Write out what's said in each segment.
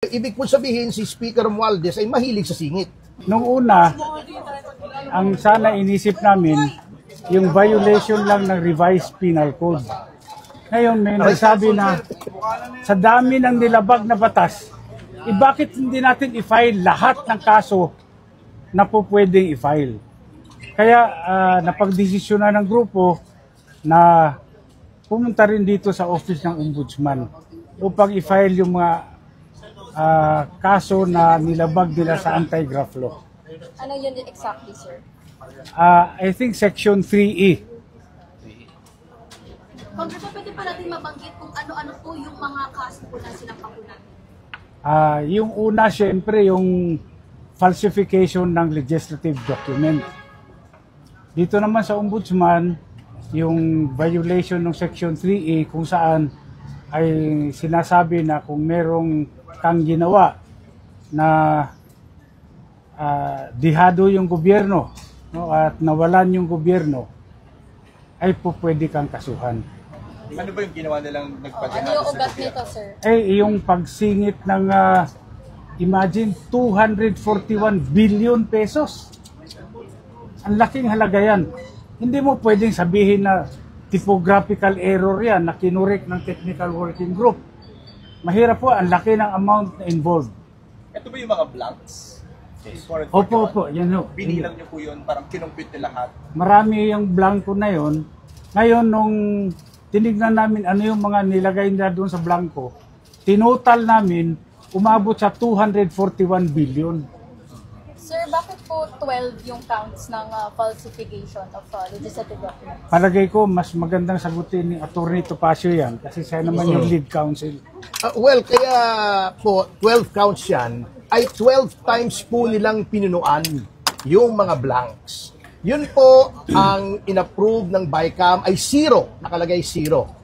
Ibig po sabihin, si Speaker Romualdez ay mahilig sa singit. Nung una, ang sana inisip namin, yung violation lang ng revised penal code. Ngayon, may nagsabi na sa dami ng nilabag na batas, bakit hindi natin i-file lahat ng kaso na po pwedeng i-file? Kaya napagdesisyonan ng grupo na pumunta rin dito sa office ng ombudsman upang i-file yung mga kaso na nilabag nila sa anti-graft law. Ano yun exactly, sir? I think Section 3E. Congressman, pwede pa natin mabanggit kung ano-ano po yung mga kaso po na sinampang po natin? Yung una, syempre, yung falsification ng legislative document. Dito naman sa ombudsman, yung violation ng Section 3E kung saan ay sinasabi na kung merong kang ginawa na dihado yung gobyerno, no, at nawalan yung gobyerno, ay po pwede kang kasuhan. Ano ba yung ginawa nilang nagpadihado? Ano yung ugat nito, sir? Yung pagsingit ng, imagine, 241 billion pesos. Ang laking halaga yan. Hindi mo pwedeng sabihin na typographical error yan na kinurek ng technical working group. Mahirap po, ang laki ng amount na involved. Ito ba yung mga blanks? Opo, yan o. Binilang niyo po yun, parang kinumpit na lahat. Marami yung blanco na yon. Ngayon, nung tinignan namin ano yung mga nilagay nila doon sa blanco, tinotal namin, umabot sa 241 billion. Sir, bakit po 12 yung counts ng falsification of legislative documents? Palagay ko, mas magandang sagutin ni Atty. Topacio yan kasi siya naman yung lead counsel. Well, kaya po 12 counts yan, ay 12 times po nilang pinunuan yung mga blanks. Yun po ang inapprove ng BICAM ay 0, nakalagay 0.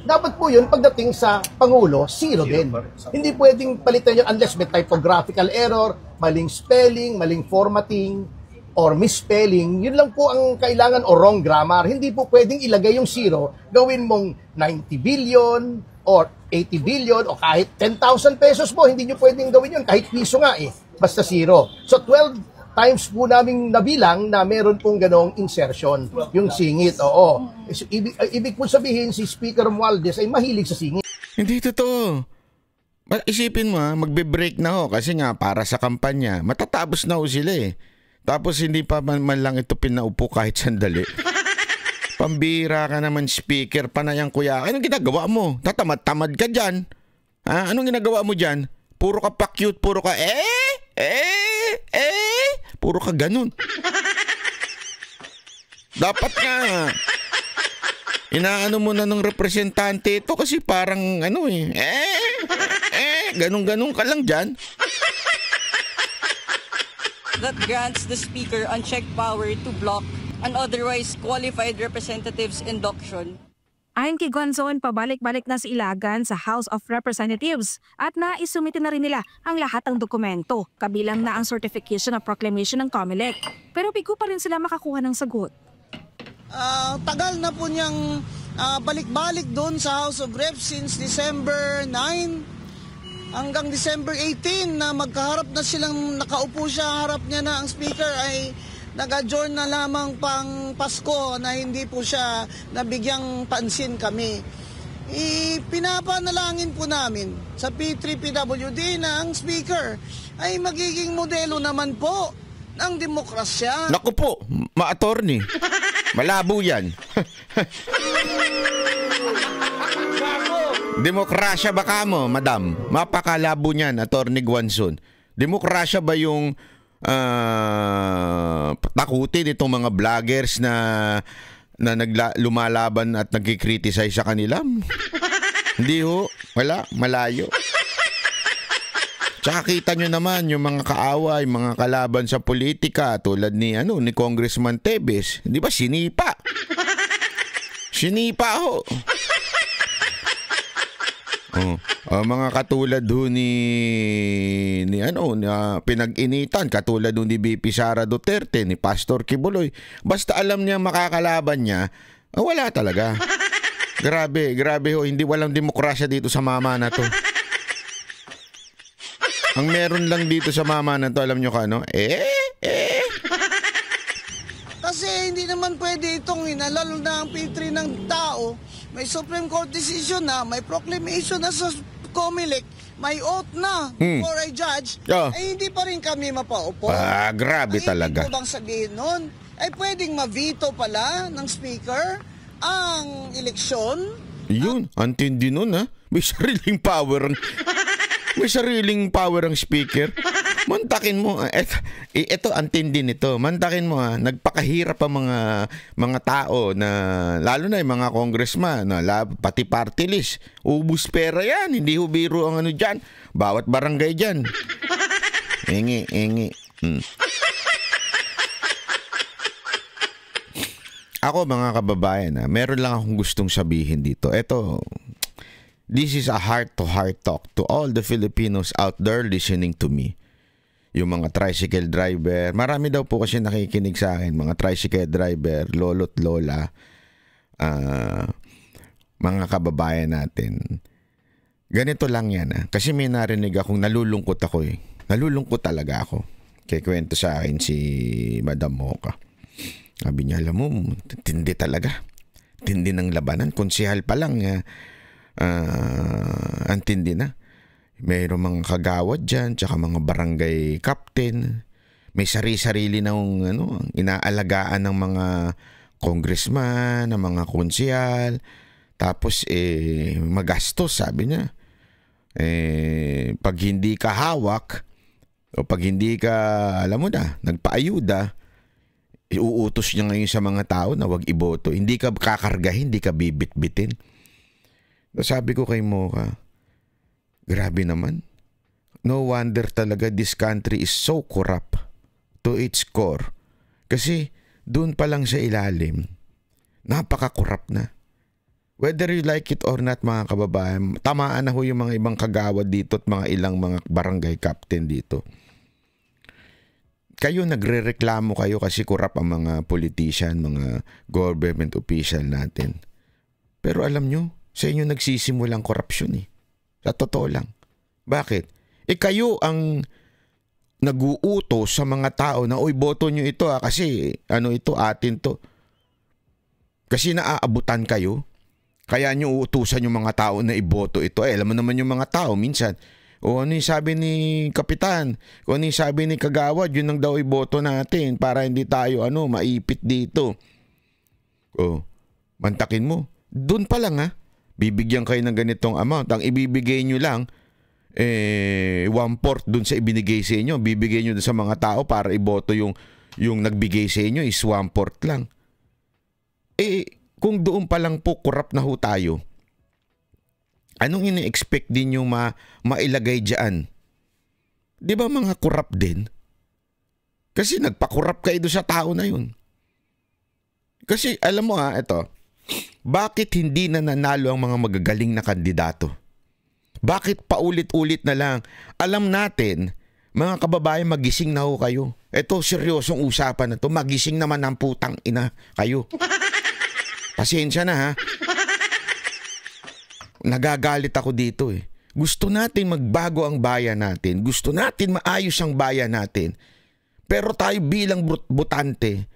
Dapat po yun, pagdating sa Pangulo, 0 din. Hindi pwedeng palitan yun unless may typographical error, maling spelling, maling formatting, or misspelling. Yun lang po ang kailangan o wrong grammar. Hindi po pwedeng ilagay yung 0, gawin mong 90 billion or 80 billion o kahit 10,000 pesos po. Hindi nyo pwedeng gawin yun, kahit piso nga eh. Basta 0. So 12 times po namin nabilang na meron pong ganong insertion, yung singit, oo. Ibig po sabihin, si Speaker Romualdez ay mahilig sa singit. Hindi totoo. Isipin mo, magbe-break na ho kasi nga para sa kampanya, matatapos na ho sila eh. Tapos hindi pa man lang ito pinaupo kahit sandali. Pambira ka naman, speaker, panayang kuya. Anong ginagawa mo? Tatamad-tamad ka dyan. Anong ginagawa mo dyan? Puro ka pa-cute, puro ka puro ka ganun. Dapat nga inaano mo na ng representante ito kasi parang ganun-ganun ka lang dyan. That grants the Speaker unchecked power to block unauthorized qualified representatives' induction. Ayon kay Gonzon, pabalik-balik na sa Ilagan sa House of Representatives at naisumite na rin nila ang lahat ng dokumento, kabilang na ang certification of proclamation ng COMELEC. Pero bigo pa rin sila makakuha ng sagot. Tagal na po niyang balik-balik doon sa House of Reps since December 9 hanggang December 18 na magkaharap na silang nakaupo siya, harap niya na ang Speaker ay nag-adjourn na lamang pang Pasko na hindi po siya nabigyang pansin kami. Pinapanalangin po namin sa P3PWD na ang Speaker ay magiging modelo naman po ng demokrasya. Naku po, ma-attorney. Malabo yan. Demokrasya ba ka mo, madam? Mapakalabo niyan, Attorney Guanzon. Demokrasya ba yung takutin itong mga vloggers na lumalaban at nagkikriticize sa kanila? Hindi ho, wala, malayo. Tsaka kita nyo naman yung mga kaaway, mga kalaban sa politika tulad ni Congressman Tebes, di ba sinipa? Sinipa ho. Mga katulad ho ni pinag-initan, katulad ho ni BP Sara Duterte, ni Pastor Kibuloy. Basta alam niya makakalaban niya, wala talaga. Grabe ho, hindi walang demokrasya dito sa mama na to. Ang meron lang dito sa mama na to, alam nyo ka, no? Kasi hindi naman pwede itong lalo na ang P3 ng tao. May Supreme Court decision na, may proclamation na sa COMELEC, may oath na for a judge, ay hindi pa rin kami mapaupo. Grabe talaga. Ibig ko bang sabihin nun, ay pwedeng ma-veto pala ng speaker ang eleksyon? Yun, antindi nun ha. May sariling power ang speaker. Mantakin mo, ito antindi nito. Mantakin mo ha, nagpakahirap ang mga tao na, lalo na yung mga congressman, pati party list. Ubus pera yan, hindi hubiro ang ano dyan. Bawat barangay dyan. Engi. Ako mga kababayan, meron lang akong gustong sabihin dito. This is a heart-to-heart talk to all the Filipinos out there listening to me. Yung mga tricycle driver, marami daw po kasi nakikinig sa akin, mga tricycle driver, lolo't lola, mga kababayan natin. Ganito lang yan. Kasi may narinig akong nalulungkot ako eh. Nalulungkot talaga ako. Kaya kwento sa akin si Madam Mocha. Sabi niya, alam mo, tindi talaga. Tindi ng labanan. Konsehal pa lang, ang tindi na. Mayroong mga kagawad dyan, tsaka mga barangay captain. May sarili-sarili na inaalagaan ng mga congressman, ng mga konsehal. Tapos, magastos, sabi niya. Pag hindi ka hawak, o pag hindi ka, alam mo na, nagpaayuda, iuutos niya ngayon sa mga tao na wag iboto. Hindi ka kakargahin, hindi ka bibit-bitin. Sabi ko kay Mocha, grabe naman. No wonder talaga this country is so corrupt to its core. Kasi doon pa lang sa ilalim, napaka-corrupt na. Whether you like it or not mga kababayan, tamaan na ho yung mga ibang kagawad dito at mga ilang mga barangay captain dito. Kayo nagrereklamo kayo kasi kurap ang mga politician, mga government official natin. Pero alam nyo, sa inyo nagsisimulang korupsyon eh. Sa totoo lang. Bakit? Kayo ang nag-uutos sa mga tao na, uy, boto nyo ito kasi ito, atin to. Kasi naaabutan kayo. Kaya nyo uutusan yung mga tao na iboto ito. Alam mo naman yung mga tao minsan, o ano yung sabi ni Kapitan, o ano yung sabi ni Kagawad, yun ang daw iboto natin para hindi tayo maipit dito. O, mantakin mo. Doon pa lang bibigyan kayo ng ganitong amount. Ang ibibigay nyo lang, 1/4 doon sa ibinigay sa inyo. Bibigay nyo sa mga tao para iboto yung nagbigay sa inyo is 1/4 lang. Kung doon pa lang po corrupt na ho tayo, anong ini-expect din yung mailagay dyan? Di ba mga corrupt din? Kasi nagpa-corrupt kayo doon sa tao na yun. Kasi alam mo ito, bakit hindi na nanalo ang mga magagaling na kandidato? Bakit paulit-ulit na lang? Alam natin, mga kababayan, magising na ho kayo. Ito, seryosong usapan na to. Magising naman ang putang ina kayo. Pasensya na Nagagalit ako dito eh. Gusto natin magbago ang bayan natin. Gusto natin maayos ang bayan natin. Pero tayo bilang botante,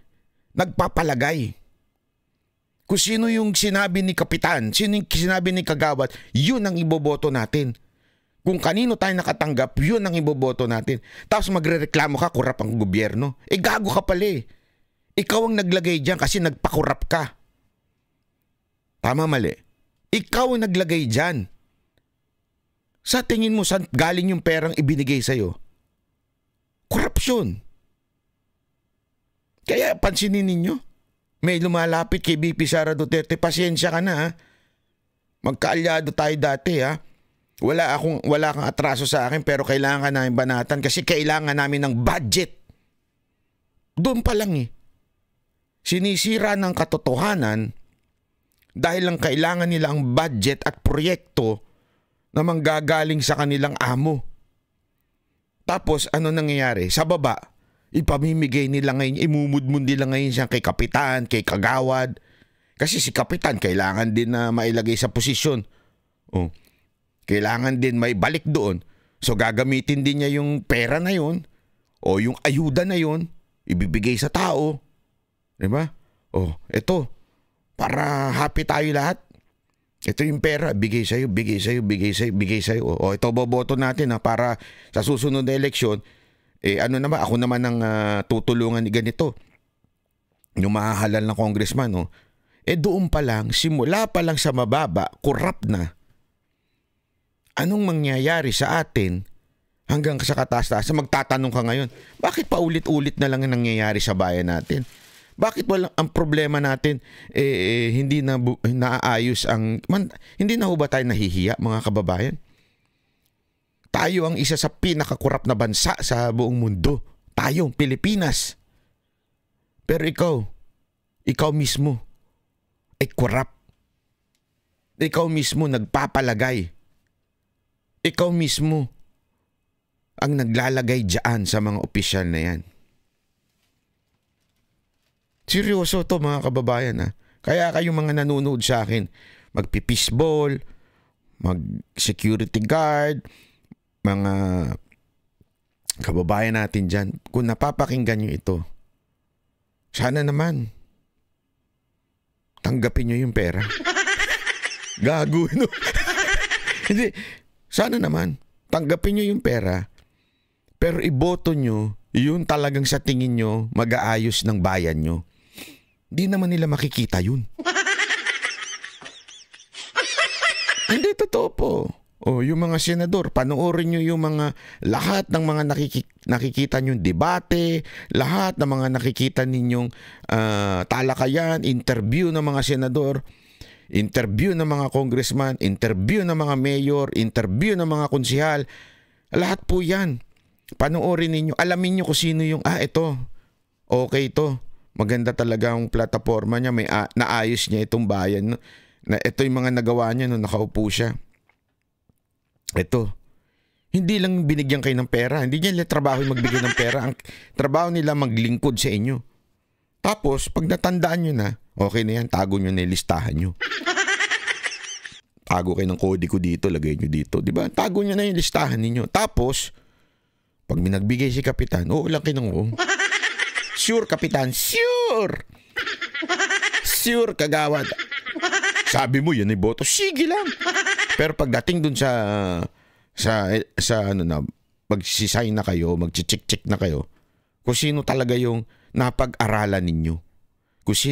nagpapalagay. Kung sino yung sinabi ni Kapitan, sino yung sinabi ni Kagawad, yun ang iboboto natin. Kung kanino tayo nakatanggap, yun ang iboboto natin. Tapos magrereklamo ka, kurap ang gobyerno. Gago ka pala eh. Ikaw ang naglagay dyan kasi nagpakurap ka. Tama mali. Ikaw ang naglagay dyan. Sa tingin mo, saan galing yung perang ibinigay sa'yo? Korupsyon. Kaya pansinin ninyo, may lumalapit kay BP Sara Duterte, pasensya ka na Magkaalyado tayo dati Wala kang atraso sa akin pero kailangan ka namin banatan kasi kailangan namin ng budget. Doon pa lang Sinisira ng katotohanan dahil lang kailangan nila ang budget at proyekto na manggagaling sa kanilang amo. Tapos ano nangyayari? Sa baba, ipamimigay nila ngayon, imumudmud nila ngayon siya kay Kapitan, kay Kagawad. Kasi si Kapitan kailangan din na mailagay sa posisyon. Kailangan din may balik doon. So gagamitin din niya yung pera na yun o yung ayuda na yun, ibibigay sa tao. Diba? O, ito, para happy tayo lahat. Ito yung pera, bigay sa'yo, bigay sa'yo, bigay sa'yo, bigay sa'yo. O, ito boboto natin para sa susunod na eleksyon, ano naman, ako naman ang tutulungan ni ganito. Yung mahahalal na congressman, doon pa lang, simula pa lang sa mababa, corrupt na. Anong mangyayari sa atin hanggang sa kataas-taas? Magtatanong ka ngayon, bakit pa ulit-ulit na lang ang nangyayari sa bayan natin? Bakit walang ang problema natin hindi na naaayos hindi na ho ba tayo nahihiya, mga kababayan? Tayo ang isa sa pinakakurap na bansa sa buong mundo. Tayo, Pilipinas. Pero ikaw mismo ay kurap. Ikaw mismo nagpapalagay. Ikaw mismo ang naglalagay dyan sa mga opisyal na yan. Seryoso to, mga kababayan. Kaya kayong mga nanonood sa akin, magpipisball, mag-security guard, mga kababayan natin dyan, kung napapakinggan nyo ito, sana naman tanggapin nyo yung pera. Gago, no? Hindi, sana naman tanggapin nyo yung pera, pero iboto nyo yun talagang sa tingin nyo mag-aayos ng bayan nyo. Di naman nila makikita yun. Hindi, totoo po. Yung mga senador, panoorin nyo yung mga lahat ng mga nakikita nyo debate, lahat ng mga nakikita ninyong talakayan, interview ng mga senador, interview ng mga congressman, interview ng mga mayor, interview ng mga konsihal. Lahat po yan. Panoorin ninyo, alamin nyo kung sino yung, ito, okay ito. Maganda talaga ang plataforma niya, may naayos niya itong bayan. Na ito yung mga nagawa niya nung nakaupo siya. Ito, hindi lang binigyan kayo ng pera. Hindi niya trabaho yung magbigay ng pera. Ang trabaho nila maglingkod sa inyo. Tapos, pag natandaan nyo na, okay na yan, tago nyo na yung listahan nyo. Tago kayo ng kode ko dito, lagay nyo dito. Diba? Tago nyo na yung listahan ninyo. Tapos, pag may nagbigay si Kapitan, lang kayo ng Sure, Kapitan. Sure! Sure, kagawad. Sabi mo, yan ay boto. Sige lang. Pero pagdating dun sa magsisign na kayo, magchichik-chik na kayo, kung sino talaga yung napag-aralan ninyo. Kung sino